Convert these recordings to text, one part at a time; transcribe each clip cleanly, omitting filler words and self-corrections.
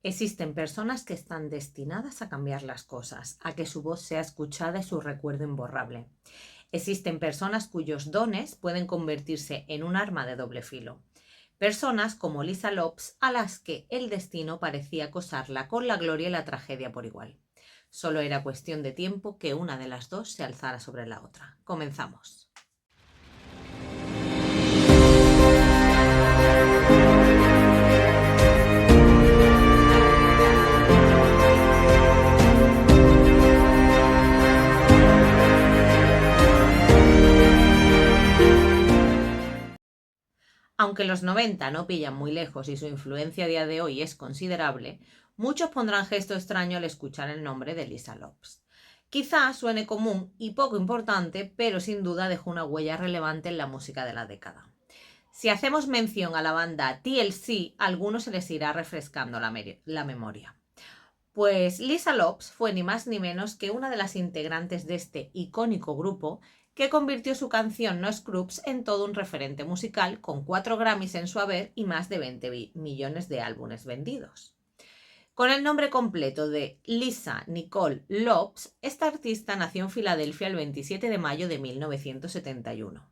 Existen personas que están destinadas a cambiar las cosas, a que su voz sea escuchada y su recuerdo imborrable. Existen personas cuyos dones pueden convertirse en un arma de doble filo. Personas como Lisa Lops, a las que el destino parecía acosarla con la gloria y la tragedia por igual. Solo era cuestión de tiempo que una de las dos se alzara sobre la otra. Comenzamos. Aunque los 90 no pillan muy lejos y su influencia a día de hoy es considerable, muchos pondrán gesto extraño al escuchar el nombre de Lisa Lops. Quizá suene común y poco importante, pero sin duda dejó una huella relevante en la música de la década. Si hacemos mención a la banda TLC, a algunos se les irá refrescando la memoria. Pues Lisa Lops fue ni más ni menos que una de las integrantes de este icónico grupo que convirtió su canción No Scrubs en todo un referente musical, con 4 Grammys en su haber y más de 20 millones de álbumes vendidos. Con el nombre completo de Lisa Nicole Lops, esta artista nació en Filadelfia el 27 de mayo de 1971.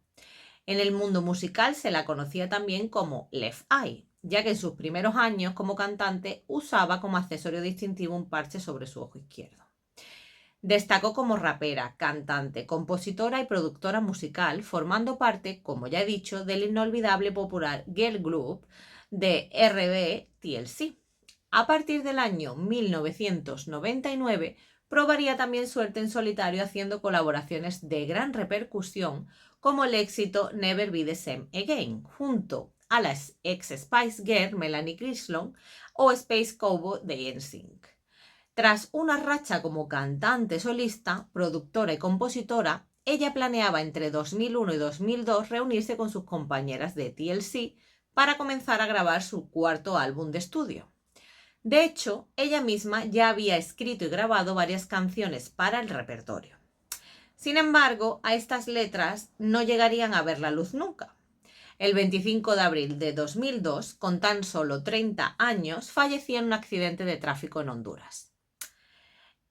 En el mundo musical se la conocía también como Left Eye, ya que en sus primeros años como cantante usaba como accesorio distintivo un parche sobre su ojo izquierdo. Destacó como rapera, cantante, compositora y productora musical, formando parte, como ya he dicho, del inolvidable popular girl group de R&B TLC. A partir del año 1999, probaría también suerte en solitario haciendo colaboraciones de gran repercusión, como el éxito Never Be the Same Again, junto a la ex Spice Girl Melanie Grislon o Space Cowboy de NSYNC. Tras una racha como cantante solista, productora y compositora, ella planeaba entre 2001 y 2002 reunirse con sus compañeras de TLC para comenzar a grabar su cuarto álbum de estudio. De hecho, ella misma ya había escrito y grabado varias canciones para el repertorio. Sin embargo, a estas letras no llegarían a ver la luz nunca. El 25 de abril de 2002, con tan solo 30 años, falleció en un accidente de tráfico en Honduras.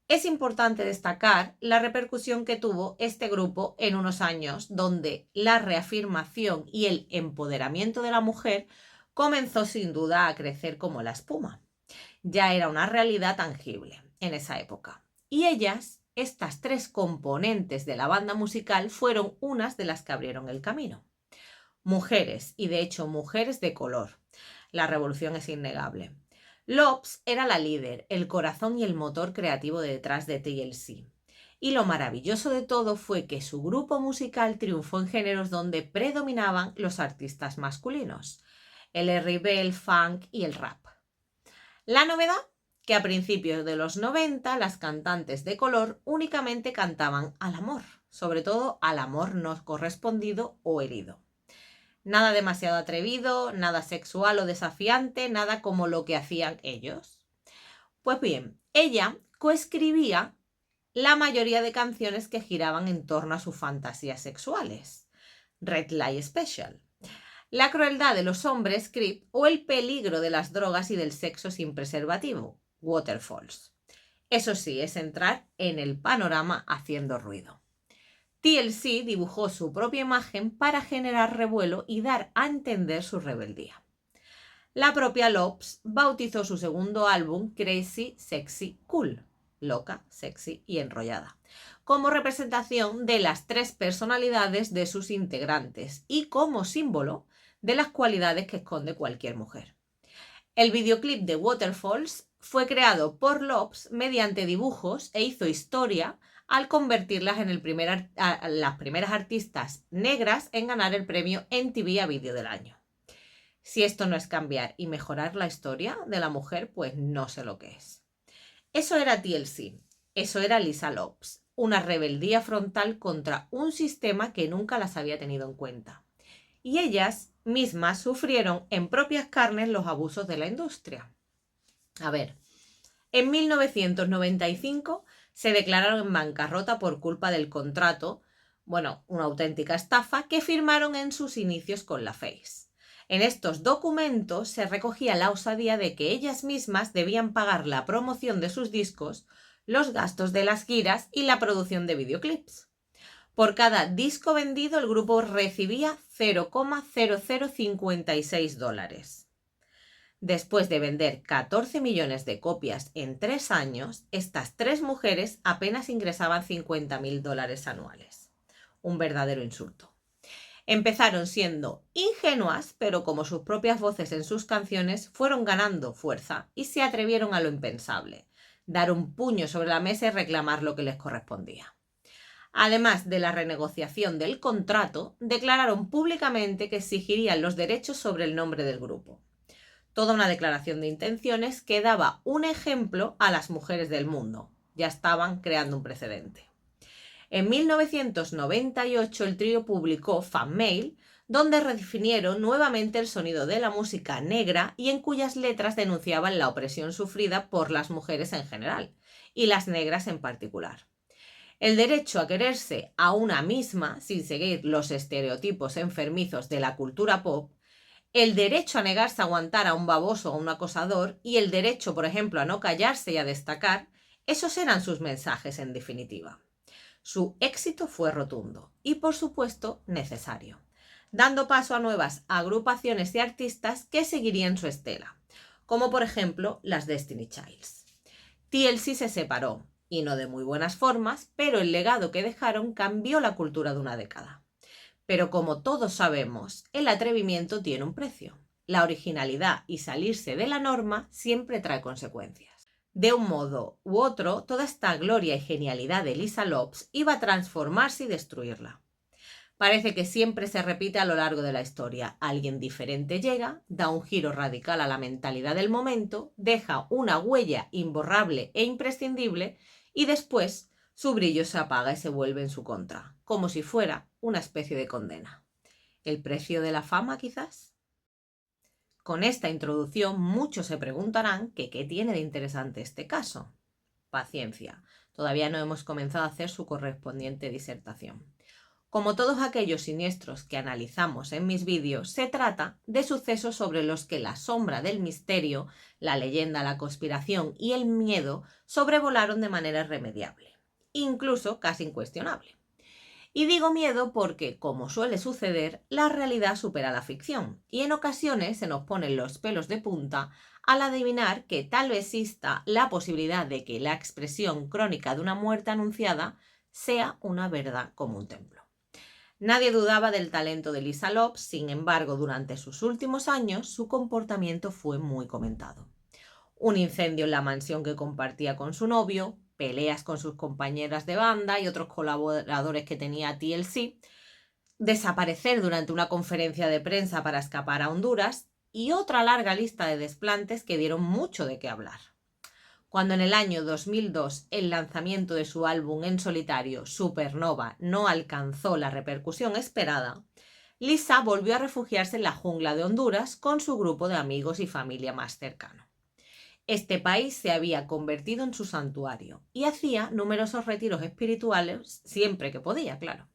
Es importante destacar la repercusión que tuvo este grupo en unos años donde la reafirmación y el empoderamiento de la mujer comenzó sin duda a crecer como la espuma. Ya era una realidad tangible en esa época. Y ellas, estas 3 componentes de la banda musical, fueron unas de las que abrieron el camino. Mujeres, y de hecho mujeres de color. La revolución es innegable. Lops era la líder, el corazón y el motor creativo detrás de TLC. Y lo maravilloso de todo fue que su grupo musical triunfó en géneros donde predominaban los artistas masculinos, el R&B, el funk y el rap. La novedad, que a principios de los 90 las cantantes de color únicamente cantaban al amor, sobre todo al amor no correspondido o herido. Nada demasiado atrevido, nada sexual o desafiante, nada como lo que hacían ellos. Pues bien, ella coescribía la mayoría de canciones que giraban en torno a sus fantasías sexuales. Red Light Special, la crueldad de los hombres, Creep, o el peligro de las drogas y del sexo sin preservativo, Waterfalls. Eso sí, es entrar en el panorama haciendo ruido. TLC dibujó su propia imagen para generar revuelo y dar a entender su rebeldía. La propia Lops bautizó su segundo álbum Crazy, Sexy, Cool, loca, sexy y enrollada, como representación de las 3 personalidades de sus integrantes y como símbolo de las cualidades que esconde cualquier mujer. El videoclip de Waterfalls fue creado por Lops mediante dibujos e hizo historia al convertirlas en las primeras artistas negras en ganar el premio MTV a Vídeo del Año. Si esto no es cambiar y mejorar la historia de la mujer, pues no sé lo que es. Eso era TLC, eso era Lisa Lops, una rebeldía frontal contra un sistema que nunca las había tenido en cuenta. Y ellas mismas sufrieron en propias carnes los abusos de la industria. A ver, en 1995 se declararon en bancarrota por culpa del contrato, una auténtica estafa que firmaron en sus inicios con la Face. En estos documentos se recogía la osadía de que ellas mismas debían pagar la promoción de sus discos, los gastos de las giras y la producción de videoclips. Por cada disco vendido, el grupo recibía $0,0056. Después de vender 14 millones de copias en 3 años, estas 3 mujeres apenas ingresaban $50.000 anuales. Un verdadero insulto. Empezaron siendo ingenuas, pero como sus propias voces en sus canciones, fueron ganando fuerza y se atrevieron a lo impensable: dar un puño sobre la mesa y reclamar lo que les correspondía. Además de la renegociación del contrato, declararon públicamente que exigirían los derechos sobre el nombre del grupo. Toda una declaración de intenciones que daba un ejemplo a las mujeres del mundo. Ya estaban creando un precedente. En 1998 el trío publicó Fan Mail, donde redefinieron nuevamente el sonido de la música negra y en cuyas letras denunciaban la opresión sufrida por las mujeres en general, y las negras en particular. El derecho a quererse a una misma, sin seguir los estereotipos enfermizos de la cultura pop, el derecho a negarse a aguantar a un baboso o un acosador y el derecho, por ejemplo, a no callarse y a destacar, esos eran sus mensajes en definitiva. Su éxito fue rotundo y, por supuesto, necesario, dando paso a nuevas agrupaciones y artistas que seguirían su estela, como por ejemplo las Destiny Childs. TLC se separó, y no de muy buenas formas, pero el legado que dejaron cambió la cultura de una década. Pero como todos sabemos, el atrevimiento tiene un precio. La originalidad y salirse de la norma siempre trae consecuencias. De un modo u otro, toda esta gloria y genialidad de Lisa Lopes iba a transformarse y destruirla. Parece que siempre se repite a lo largo de la historia. Alguien diferente llega, da un giro radical a la mentalidad del momento, deja una huella imborrable e imprescindible y después su brillo se apaga y se vuelve en su contra, como si fuera una especie de condena. ¿El precio de la fama, quizás? Con esta introducción muchos se preguntarán que qué tiene de interesante este caso. Paciencia, todavía no hemos comenzado a hacer su correspondiente disertación. Como todos aquellos siniestros que analizamos en mis vídeos, se trata de sucesos sobre los que la sombra del misterio, la leyenda, la conspiración y el miedo sobrevolaron de manera irremediable, incluso casi incuestionable. Y digo miedo porque, como suele suceder, la realidad supera la ficción y en ocasiones se nos ponen los pelos de punta al adivinar que tal vez exista la posibilidad de que la expresión crónica de una muerte anunciada sea una verdad como un templo. Nadie dudaba del talento de Lisa Lopes, sin embargo, durante sus últimos años su comportamiento fue muy comentado. Un incendio en la mansión que compartía con su novio, peleas con sus compañeras de banda y otros colaboradores que tenía TLC, desaparecer durante una conferencia de prensa para escapar a Honduras y otra larga lista de desplantes que dieron mucho de qué hablar. Cuando en el año 2002 el lanzamiento de su álbum en solitario, Supernova, no alcanzó la repercusión esperada, Lisa volvió a refugiarse en la jungla de Honduras con su grupo de amigos y familia más cercano. Este país se había convertido en su santuario y hacía numerosos retiros espirituales siempre que podía, claro.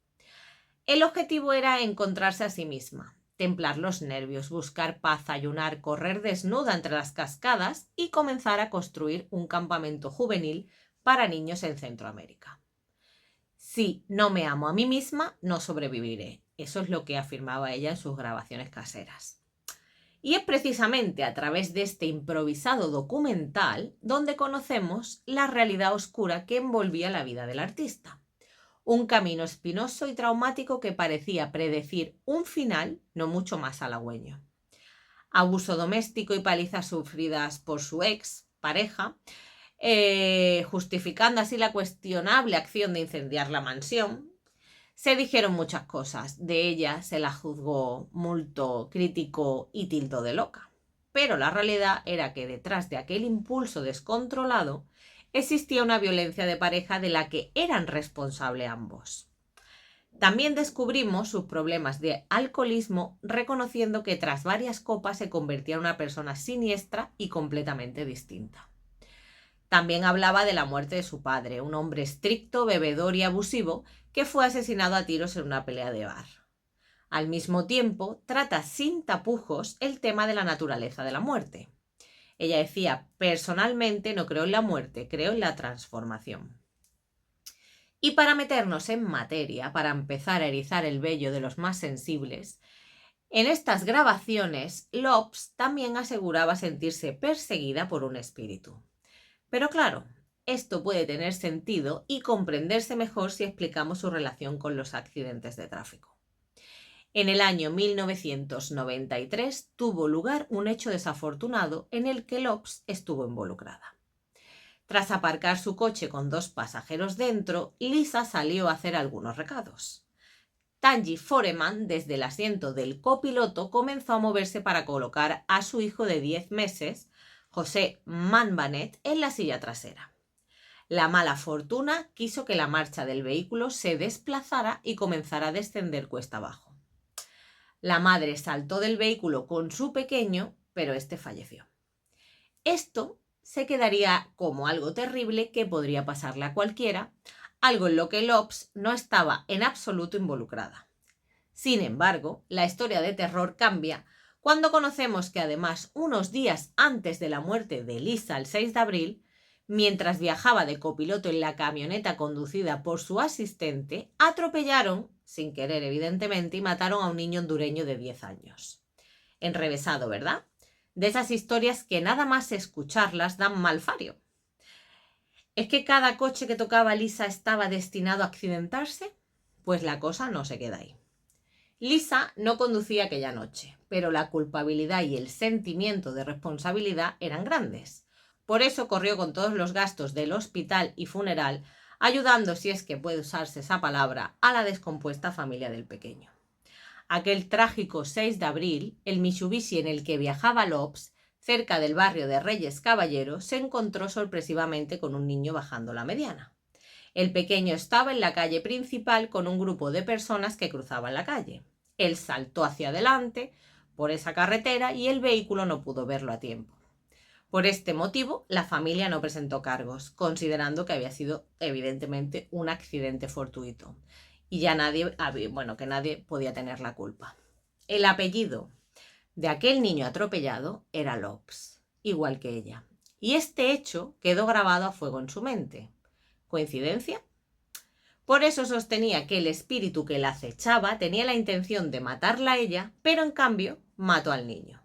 El objetivo era encontrarse a sí misma, templar los nervios, buscar paz, ayunar, correr desnuda entre las cascadas y comenzar a construir un campamento juvenil para niños en Centroamérica. Si no me amo a mí misma, no sobreviviré. Eso es lo que afirmaba ella en sus grabaciones caseras. Y es precisamente a través de este improvisado documental donde conocemos la realidad oscura que envolvía la vida del artista. Un camino espinoso y traumático que parecía predecir un final no mucho más halagüeño. Abuso doméstico y palizas sufridas por su ex pareja, justificando así la cuestionable acción de incendiar la mansión. Se dijeron muchas cosas, de ella se la juzgó, multó, criticó y tildó de loca. Pero la realidad era que detrás de aquel impulso descontrolado existía una violencia de pareja de la que eran responsables ambos. También descubrimos sus problemas de alcoholismo, reconociendo que tras varias copas se convertía en una persona siniestra y completamente distinta. También hablaba de la muerte de su padre, un hombre estricto, bebedor y abusivo, que fue asesinado a tiros en una pelea de bar. Al mismo tiempo, trata sin tapujos el tema de la naturaleza de la muerte. Ella decía, personalmente no creo en la muerte, creo en la transformación. Y para meternos en materia, para empezar a erizar el vello de los más sensibles, en estas grabaciones, Lopes también aseguraba sentirse perseguida por un espíritu. Pero claro, esto puede tener sentido y comprenderse mejor si explicamos su relación con los accidentes de tráfico. En el año 1993 tuvo lugar un hecho desafortunado en el que Lopes estuvo involucrada. Tras aparcar su coche con 2 pasajeros dentro, Lisa salió a hacer algunos recados. Tanji Foreman, desde el asiento del copiloto, comenzó a moverse para colocar a su hijo de 10 meses, José Manbanet, en la silla trasera. La mala fortuna quiso que la marcha del vehículo se desplazara y comenzara a descender cuesta abajo. La madre saltó del vehículo con su pequeño, pero este falleció. Esto se quedaría como algo terrible que podría pasarle a cualquiera, algo en lo que Lopes no estaba en absoluto involucrada. Sin embargo, la historia de terror cambia cuando conocemos que además unos días antes de la muerte de Lisa el 6 de abril, mientras viajaba de copiloto en la camioneta conducida por su asistente, atropellaron, sin querer evidentemente, y mataron a un niño hondureño de 10 años. Enrevesado, ¿verdad? De esas historias que nada más escucharlas dan mal fario. ¿Es que cada coche que tocaba Lisa estaba destinado a accidentarse? Pues la cosa no se queda ahí. Lisa no conducía aquella noche, pero la culpabilidad y el sentimiento de responsabilidad eran grandes. Por eso corrió con todos los gastos del hospital y funeral, ayudando, si es que puede usarse esa palabra, a la descompuesta familia del pequeño. Aquel trágico 6 de abril, el Mitsubishi en el que viajaba Lopes, cerca del barrio de Reyes Caballero, se encontró sorpresivamente con un niño bajando la mediana. El pequeño estaba en la calle principal con un grupo de personas que cruzaban la calle. Él saltó hacia adelante por esa carretera y el vehículo no pudo verlo a tiempo. Por este motivo, la familia no presentó cargos, considerando que había sido evidentemente un accidente fortuito y ya que nadie podía tener la culpa. El apellido de aquel niño atropellado era Lopes, igual que ella, y este hecho quedó grabado a fuego en su mente. ¿Coincidencia? Por eso sostenía que el espíritu que la acechaba tenía la intención de matarla a ella, pero en cambio mató al niño.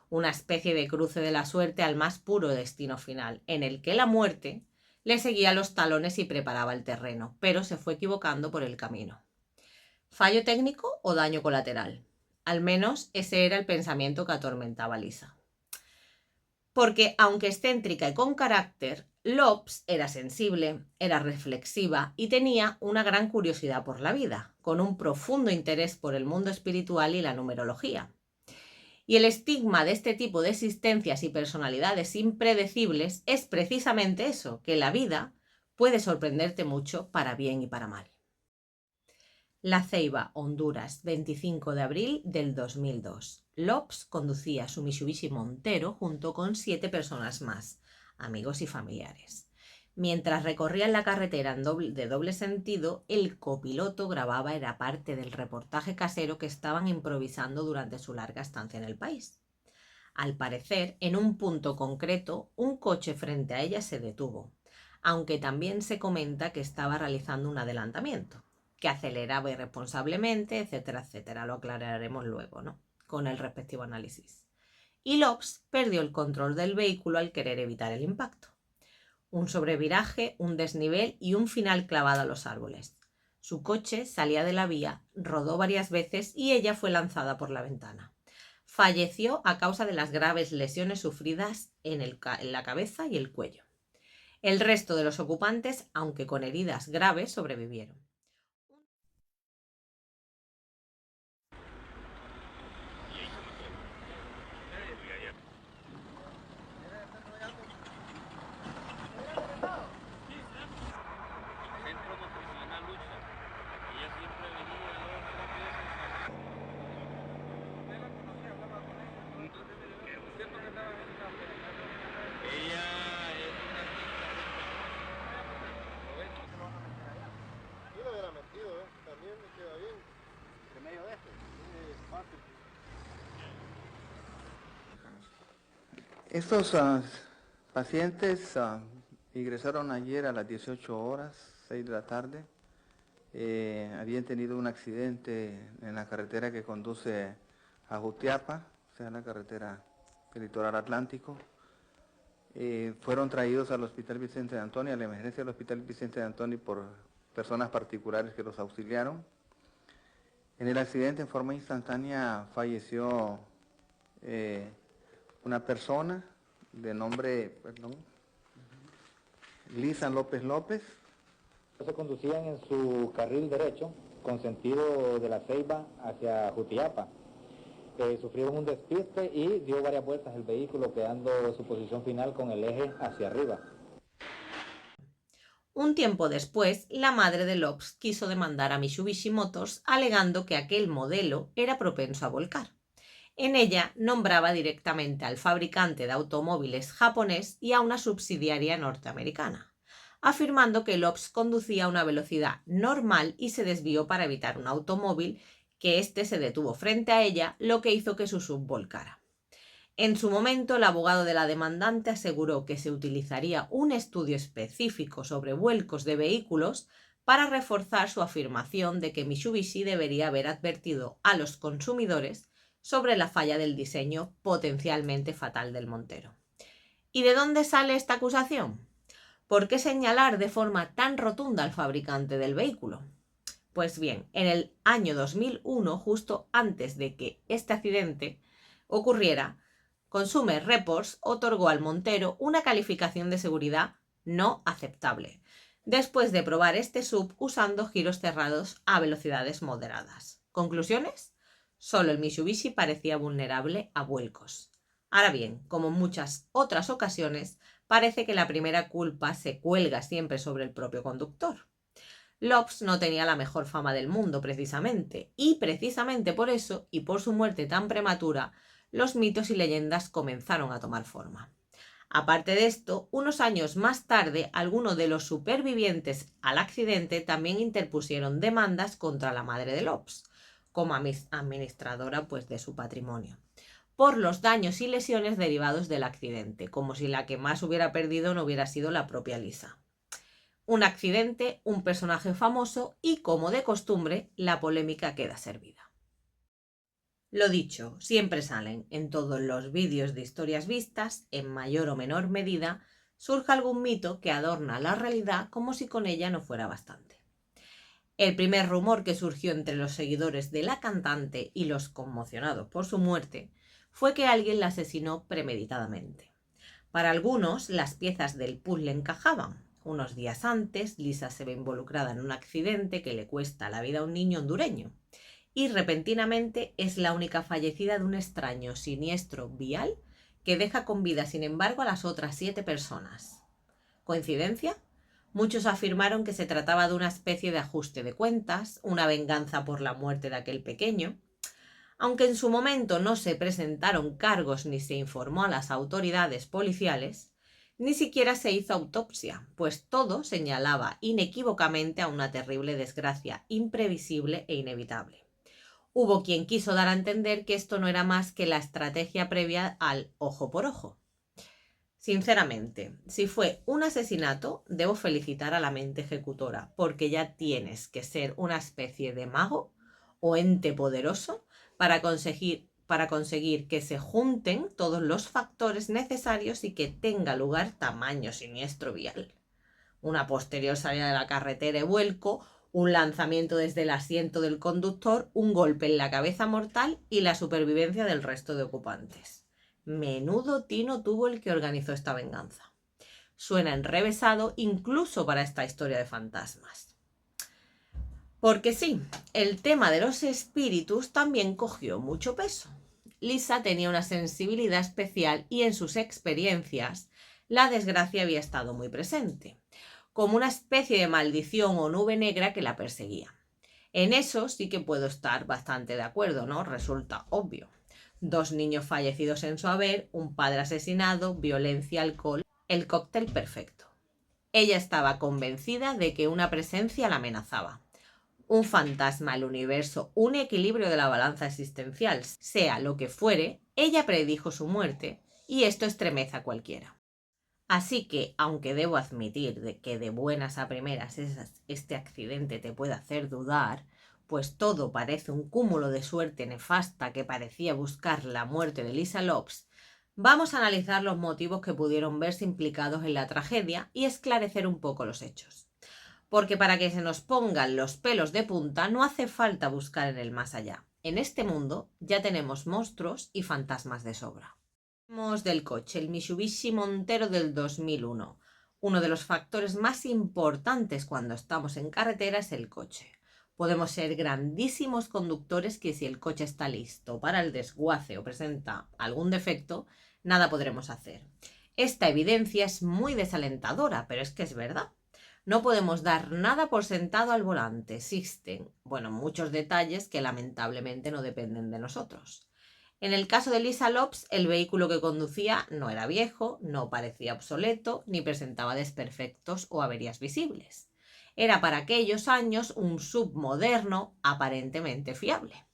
Una especie de cruce de la suerte al más puro destino final, en el que la muerte le seguía los talones y preparaba el terreno, pero se fue equivocando por el camino. ¿Fallo técnico o daño colateral? Al menos ese era el pensamiento que atormentaba a Lisa. Porque, aunque excéntrica y con carácter, Lopes era sensible, era reflexiva y tenía una gran curiosidad por la vida, con un profundo interés por el mundo espiritual y la numerología. Y el estigma de este tipo de existencias y personalidades impredecibles es precisamente eso, que la vida puede sorprenderte mucho para bien y para mal. La Ceiba, Honduras, 25 de abril del 2002. Lopes conducía su Mitsubishi Montero junto con 7 personas más, amigos y familiares. Mientras recorrían la carretera de doble sentido, el copiloto grababa era parte del reportaje casero que estaban improvisando durante su larga estancia en el país. Al parecer, en un punto concreto, un coche frente a ella se detuvo, aunque también se comenta que estaba realizando un adelantamiento, que aceleraba irresponsablemente, etcétera, etcétera. Lo aclararemos luego, ¿no? Con el respectivo análisis. Y Lopes perdió el control del vehículo al querer evitar el impacto. Un sobreviraje, un desnivel y un final clavado a los árboles. Su coche salía de la vía, rodó varias veces y ella fue lanzada por la ventana. Falleció a causa de las graves lesiones sufridas en la cabeza y el cuello. El resto de los ocupantes, aunque con heridas graves, sobrevivieron. Estos pacientes ingresaron ayer a las 18 horas, 6 de la tarde. Habían tenido un accidente en la carretera que conduce a Jutiapa, o sea, la carretera del litoral atlántico. Fueron traídos al Hospital Vicente de Antoni, a la emergencia del Hospital Vicente de Antoni, por personas particulares que los auxiliaron. En el accidente, en forma instantánea, falleció una persona de nombre, Lisa López López. Se conducían en su carril derecho con sentido de La Ceiba hacia Jutiapa. Sufrieron un despiste y dio varias vueltas el vehículo, quedando su posición final con el eje hacia arriba. Un tiempo después, la madre de Lopes quiso demandar a Mitsubishi Motors alegando que aquel modelo era propenso a volcar. En ella nombraba directamente al fabricante de automóviles japonés y a una subsidiaria norteamericana, afirmando que Lopes conducía a una velocidad normal y se desvió para evitar un automóvil, que éste se detuvo frente a ella, lo que hizo que su sub volcara. En su momento, el abogado de la demandante aseguró que se utilizaría un estudio específico sobre vuelcos de vehículos para reforzar su afirmación de que Mitsubishi debería haber advertido a los consumidores sobre la falla del diseño potencialmente fatal del Montero. ¿Y de dónde sale esta acusación? ¿Por qué señalar de forma tan rotunda al fabricante del vehículo? Pues bien, en el año 2001, justo antes de que este accidente ocurriera, Consumer Reports otorgó al Montero una calificación de seguridad no aceptable, después de probar este sub usando giros cerrados a velocidades moderadas. ¿Conclusiones? Solo el Mitsubishi parecía vulnerable a vuelcos. Ahora bien, como en muchas otras ocasiones, parece que la primera culpa se cuelga siempre sobre el propio conductor. Lopes no tenía la mejor fama del mundo, precisamente, y precisamente por eso, y por su muerte tan prematura, los mitos y leyendas comenzaron a tomar forma. Aparte de esto, unos años más tarde, algunos de los supervivientes al accidente también interpusieron demandas contra la madre de Lopes, como administradora de su patrimonio, por los daños y lesiones derivados del accidente, como si la que más hubiera perdido no hubiera sido la propia Lisa. Un accidente, un personaje famoso y, como de costumbre, la polémica queda servida. Lo dicho, siempre salen en todos los vídeos de historias vistas, en mayor o menor medida, surge algún mito que adorna la realidad como si con ella no fuera bastante. El primer rumor que surgió entre los seguidores de la cantante y los conmocionados por su muerte fue que alguien la asesinó premeditadamente. Para algunos, las piezas del puzzle encajaban. Unos días antes, Lisa se ve involucrada en un accidente que le cuesta la vida a un niño hondureño. Y repentinamente es la única fallecida de un extraño siniestro vial que deja con vida, sin embargo, a las otras 7 personas. ¿Coincidencia? Muchos afirmaron que se trataba de una especie de ajuste de cuentas, una venganza por la muerte de aquel pequeño. Aunque en su momento no se presentaron cargos ni se informó a las autoridades policiales, ni siquiera se hizo autopsia, pues todo señalaba inequívocamente a una terrible desgracia imprevisible e inevitable. Hubo quien quiso dar a entender que esto no era más que la estrategia previa al ojo por ojo. Sinceramente, si fue un asesinato, debo felicitar a la mente ejecutora, porque ya tienes que ser una especie de mago o ente poderoso para conseguir que se junten todos los factores necesarios y que tenga lugar tamaño siniestro vial. Una posterior salida de la carretera y vuelco, un lanzamiento desde el asiento del conductor, un golpe en la cabeza mortal y la supervivencia del resto de ocupantes. Menudo tino tuvo el que organizó esta venganza. Suena enrevesado incluso para esta historia de fantasmas. Porque sí, el tema de los espíritus también cogió mucho peso. Lisa tenía una sensibilidad especial y en sus experiencias la desgracia había estado muy presente, como una especie de maldición o nube negra que la perseguía. En eso sí que puedo estar bastante de acuerdo, ¿no? Resulta obvio. 2 niños fallecidos en su haber, un padre asesinado, violencia, alcohol, el cóctel perfecto. Ella estaba convencida de que una presencia la amenazaba. Un fantasma, el universo, un equilibrio de la balanza existencial, sea lo que fuere, ella predijo su muerte y esto estremece a cualquiera. Así que, aunque debo admitir que de buenas a primeras este accidente te puede hacer dudar, pues todo parece un cúmulo de suerte nefasta que parecía buscar la muerte de Lisa Lops, vamos a analizar los motivos que pudieron verse implicados en la tragedia y esclarecer un poco los hechos. Porque para que se nos pongan los pelos de punta no hace falta buscar en el más allá. En este mundo ya tenemos monstruos y fantasmas de sobra. Hablemos del coche, el Mitsubishi Montero del 2001. Uno de los factores más importantes cuando estamos en carretera es el coche. Podemos ser grandísimos conductores que si el coche está listo para el desguace o presenta algún defecto, nada podremos hacer. Esta evidencia es muy desalentadora, pero es que es verdad. No podemos dar nada por sentado al volante. Existen, muchos detalles que lamentablemente no dependen de nosotros. En el caso de Lisa Lops, el vehículo que conducía no era viejo, no parecía obsoleto, ni presentaba desperfectos o averías visibles. Era para aquellos años un SUV moderno aparentemente fiable.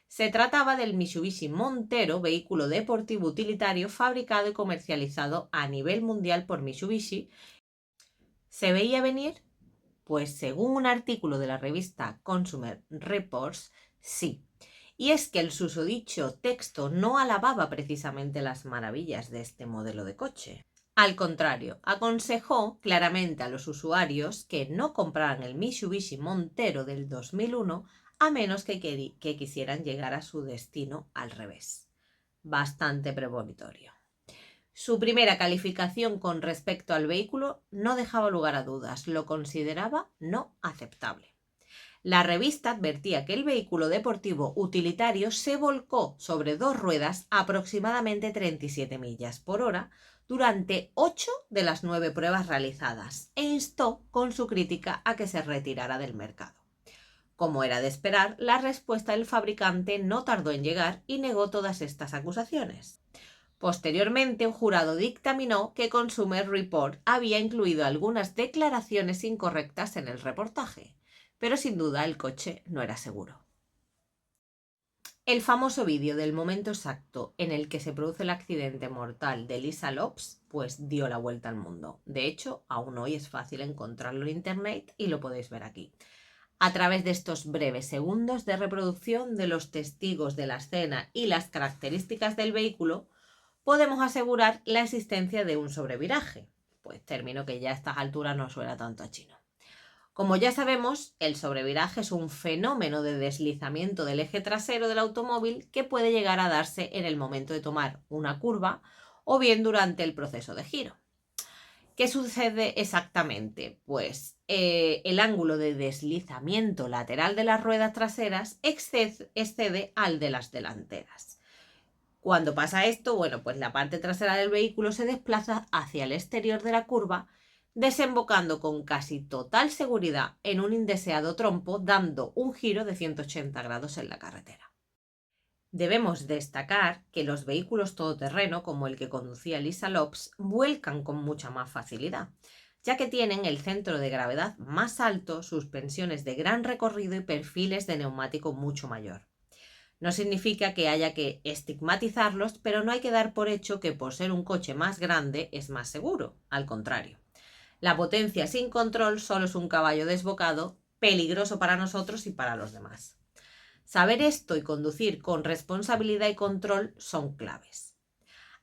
Se trataba del Mitsubishi Montero, vehículo deportivo utilitario fabricado y comercializado a nivel mundial por Mitsubishi. ¿Se veía venir? Pues según un artículo de la revista Consumer Reports, sí. Y es que el susodicho texto no alababa precisamente las maravillas de este modelo de coche. Al contrario, aconsejó claramente a los usuarios que no compraran el Mitsubishi Montero del 2001 a menos que quisieran llegar a su destino al revés. Bastante premonitorio. Su primera calificación con respecto al vehículo no dejaba lugar a dudas, lo consideraba no aceptable. La revista advertía que el vehículo deportivo utilitario se volcó sobre dos ruedas a aproximadamente 37 millas por hora durante 8 de las 9 pruebas realizadas e instó con su crítica a que se retirara del mercado. Como era de esperar, la respuesta del fabricante no tardó en llegar y negó todas estas acusaciones. Posteriormente, un jurado dictaminó que Consumer Report había incluido algunas declaraciones incorrectas en el reportaje, pero sin duda el coche no era seguro. El famoso vídeo del momento exacto en el que se produce el accidente mortal de Lisa Lops, pues dio la vuelta al mundo. De hecho, aún hoy es fácil encontrarlo en internet y lo podéis ver aquí. A través de estos breves segundos de reproducción de los testigos de la escena y las características del vehículo, podemos asegurar la existencia de un sobreviraje, pues término que ya a estas alturas no suena tanto a chino. Como ya sabemos, el sobreviraje es un fenómeno de deslizamiento del eje trasero del automóvil que puede llegar a darse en el momento de tomar una curva o bien durante el proceso de giro. ¿Qué sucede exactamente? Pues el ángulo de deslizamiento lateral de las ruedas traseras excede al de las delanteras. Cuando pasa esto, pues la parte trasera del vehículo se desplaza hacia el exterior de la curva, desembocando con casi total seguridad en un indeseado trompo, dando un giro de 180 grados en la carretera. Debemos destacar que los vehículos todoterreno, como el que conducía Lisa Lops, vuelcan con mucha más facilidad, ya que tienen el centro de gravedad más alto, suspensiones de gran recorrido y perfiles de neumático mucho mayor. No significa que haya que estigmatizarlos, pero no hay que dar por hecho que por ser un coche más grande es más seguro. Al contrario. La potencia sin control solo es un caballo desbocado, peligroso para nosotros y para los demás. Saber esto y conducir con responsabilidad y control son claves.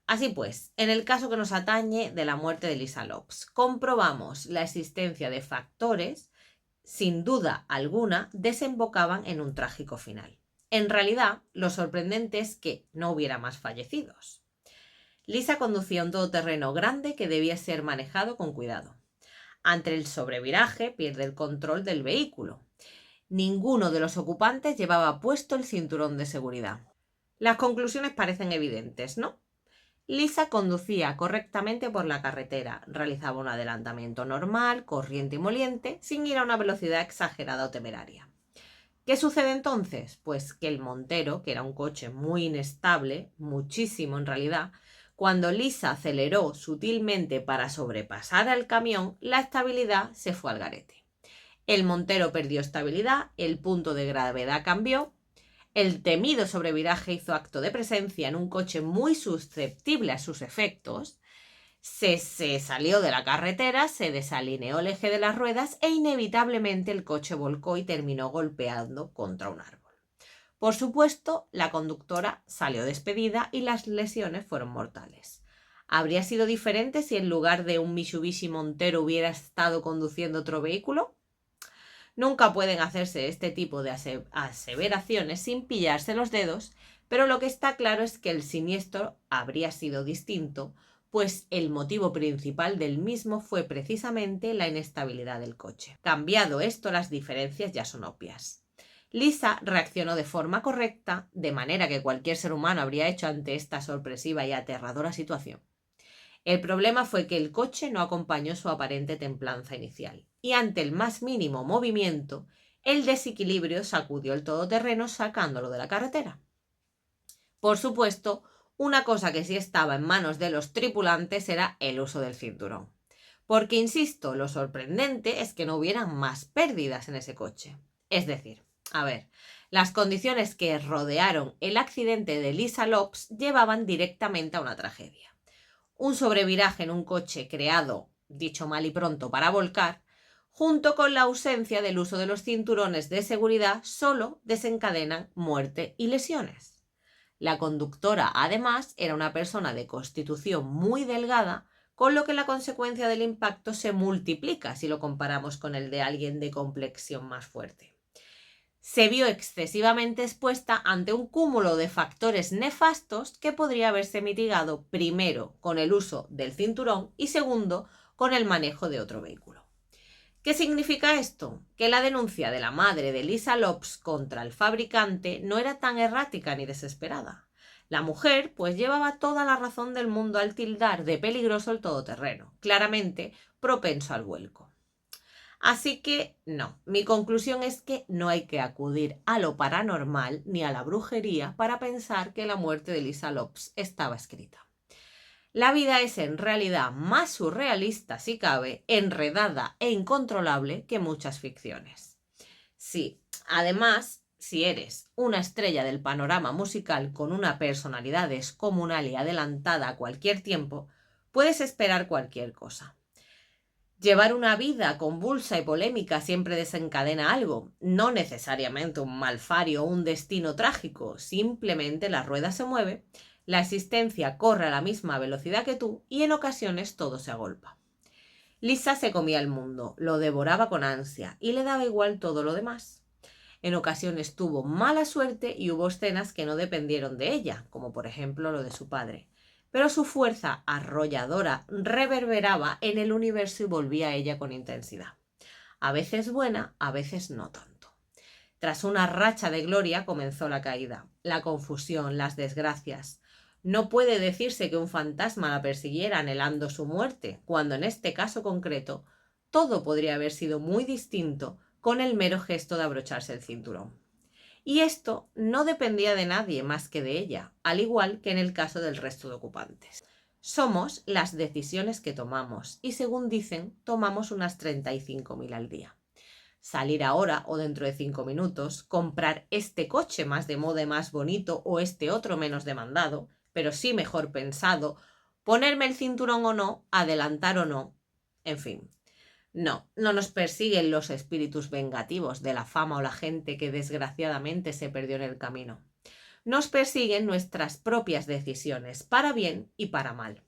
Así pues, en el caso que nos atañe de la muerte de Lisa Lops, comprobamos la existencia de factores, sin duda alguna, desembocaban en un trágico final. En realidad, lo sorprendente es que no hubiera más fallecidos. Lisa conducía un todoterreno grande que debía ser manejado con cuidado. Ante el sobreviraje, pierde el control del vehículo. Ninguno de los ocupantes llevaba puesto el cinturón de seguridad. Las conclusiones parecen evidentes, ¿no? Lisa conducía correctamente por la carretera, realizaba un adelantamiento normal, corriente y moliente, sin ir a una velocidad exagerada o temeraria. ¿Qué sucede entonces? Pues que el Montero, que era un coche muy inestable, muchísimo en realidad, cuando Lisa aceleró sutilmente para sobrepasar al camión, la estabilidad se fue al garete. El Montero perdió estabilidad, el punto de gravedad cambió, El temido sobreviraje hizo acto de presencia en un coche muy susceptible a sus efectos. Se salió de la carretera, se desalineó el eje de las ruedas e inevitablemente el coche volcó y terminó golpeando contra un árbol. Por supuesto, la conductora salió despedida y las lesiones fueron mortales. ¿Habría sido diferente si en lugar de un Mitsubishi Montero hubiera estado conduciendo otro vehículo? Nunca pueden hacerse este tipo de aseveraciones sin pillarse los dedos, pero lo que está claro es que el siniestro habría sido distinto, pues el motivo principal del mismo fue precisamente la inestabilidad del coche. Cambiado esto, las diferencias ya son obvias. Lisa reaccionó de forma correcta, de manera que cualquier ser humano habría hecho ante esta sorpresiva y aterradora situación. El problema fue que el coche no acompañó su aparente templanza inicial, y ante el más mínimo movimiento, el desequilibrio sacudió el todoterreno sacándolo de la carretera. Por supuesto, una cosa que sí estaba en manos de los tripulantes era el uso del cinturón. Porque, insisto, lo sorprendente es que no hubieran más pérdidas en ese coche. Es decir, las condiciones que rodearon el accidente de Lisa Lopes llevaban directamente a una tragedia. Un sobreviraje en un coche creado, dicho mal y pronto, para volcar, junto con la ausencia del uso de los cinturones de seguridad, solo desencadenan muerte y lesiones. La conductora, además, era una persona de constitución muy delgada, con lo que la consecuencia del impacto se multiplica si lo comparamos con el de alguien de complexión más fuerte. Se vio excesivamente expuesta ante un cúmulo de factores nefastos que podría haberse mitigado primero con el uso del cinturón y segundo con el manejo de otro vehículo. ¿Qué significa esto? Que la denuncia de la madre de Lisa Lopes contra el fabricante no era tan errática ni desesperada. La mujer pues llevaba toda la razón del mundo al tildar de peligroso el todoterreno, claramente propenso al vuelco. Así que no, mi conclusión es que no hay que acudir a lo paranormal ni a la brujería para pensar que la muerte de Lisa Lopes estaba escrita. La vida es en realidad más surrealista, si cabe, enredada e incontrolable que muchas ficciones. Sí, además, si eres una estrella del panorama musical con una personalidad descomunal y adelantada a cualquier tiempo, puedes esperar cualquier cosa. Llevar una vida convulsa y polémica siempre desencadena algo, no necesariamente un malfario o un destino trágico, simplemente la rueda se mueve, la existencia corre a la misma velocidad que tú y en ocasiones todo se agolpa. Lisa se comía el mundo, lo devoraba con ansia y le daba igual todo lo demás. En ocasiones tuvo mala suerte y hubo escenas que no dependieron de ella, como por ejemplo lo de su padre. Pero su fuerza arrolladora reverberaba en el universo y volvía a ella con intensidad. A veces buena, a veces no tanto. Tras una racha de gloria comenzó la caída, la confusión, las desgracias. No puede decirse que un fantasma la persiguiera anhelando su muerte, cuando en este caso concreto todo podría haber sido muy distinto con el mero gesto de abrocharse el cinturón. Y esto no dependía de nadie más que de ella, al igual que en el caso del resto de ocupantes. Somos las decisiones que tomamos y, según dicen, tomamos unas 35.000 al día. Salir ahora o dentro de 5 minutos, comprar este coche más de moda y más bonito o este otro menos demandado, pero sí mejor pensado, ponerme el cinturón o no, adelantar o no, en fin. No nos persiguen los espíritus vengativos de la fama o la gente que desgraciadamente se perdió en el camino. Nos persiguen nuestras propias decisiones, para bien y para mal.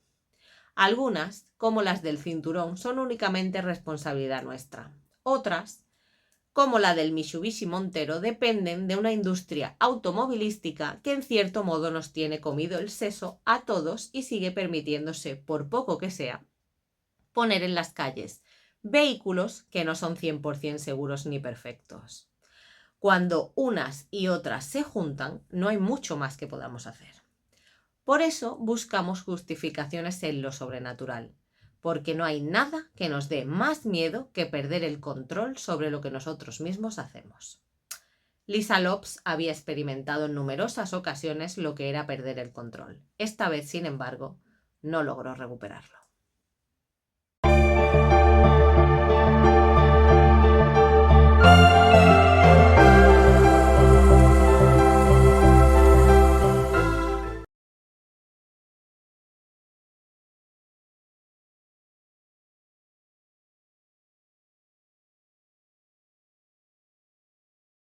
Algunas, como las del cinturón, son únicamente responsabilidad nuestra. Otras, como la del Mitsubishi Montero, dependen de una industria automovilística que en cierto modo nos tiene comido el seso a todos y sigue permitiéndose, por poco que sea, poner en las calles vehículos que no son 100% seguros ni perfectos. Cuando unas y otras se juntan, no hay mucho más que podamos hacer. Por eso buscamos justificaciones en lo sobrenatural, porque no hay nada que nos dé más miedo que perder el control sobre lo que nosotros mismos hacemos. Lisa Lopes había experimentado en numerosas ocasiones lo que era perder el control. Esta vez, sin embargo, no logró recuperarlo.